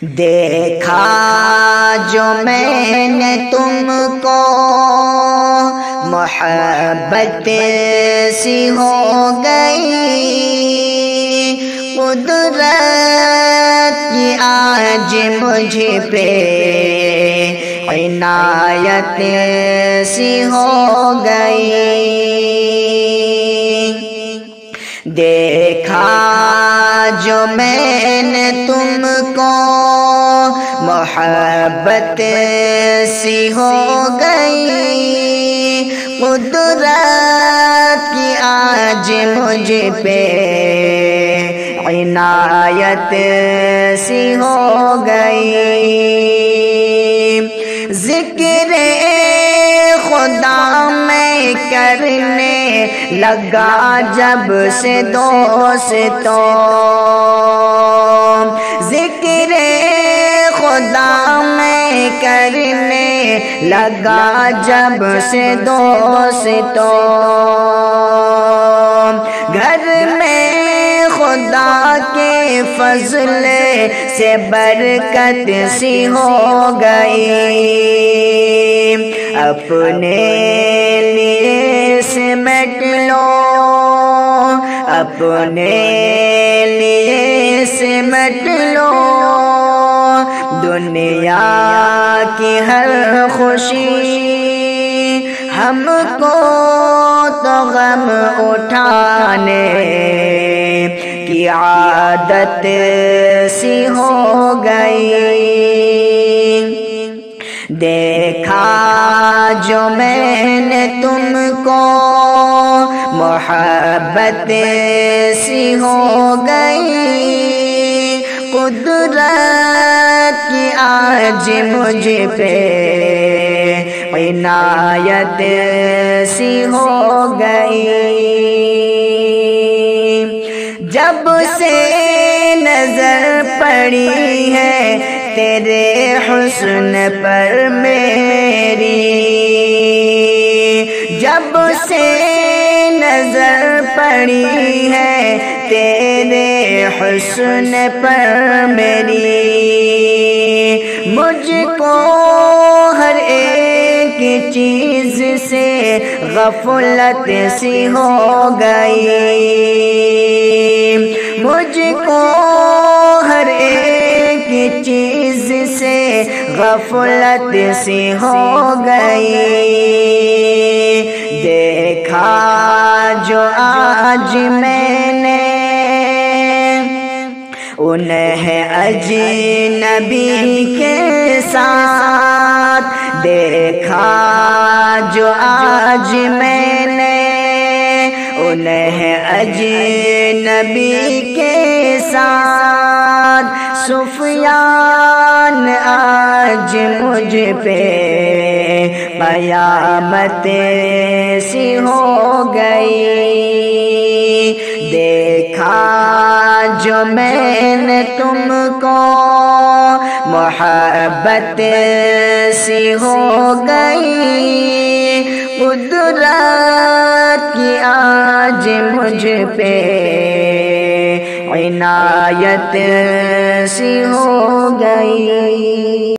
دیکھا جو میں نے تم کو محبت سی ہو گئی، قدرت کی آج مجھ پہ عنایت سی ہو گئی۔ دیکھا جو میں نے تم کو محبت سی ہو گئی، قدرت کی آج مجھ پہ عنایت سی ہو گئی۔ ذکر خدا میں کرنے لگا جب سے دوستوں، ذکر خدا میں کرنے لگا جب سے دوستوں، گھر میں خدا کے فضل سے برکت سی ہو گئی۔ اپنے لیے سمیٹ لو، اپنے لیے سمیٹ لو، دنیا کی ہر خوشی ہم کو تو غم اٹھانے کی عادت سی ہو گئی۔ دیکھا جو میں نے تم کو محبت سی ہو گئی، قدرت کی آج مجھ پہ عنایت سی ہو گئی۔ جب سے نظر پڑی ہے تیرے حسن پر میری، جب سے نظر پڑی ہے تیرے حسن پر میری، مجھ کو ہر ایک چیز سے غفلت سی ہو گئی، مجھ کو ہر ایک چیز سے غفلت سی ہو گئی۔ دیکھا جو آج میں نے انہیں اجنبی کے ساتھ، دیکھا جو آج میں نے انہیں اجنبی کے ساتھ، سفیان آج مجھ پہ قیامت سی ہو گئی۔ دیکھا جو میں نے تم کو محبت سی ہو گئی، قدرت کی آج مجھ پہ عنایت سی ہو گئی۔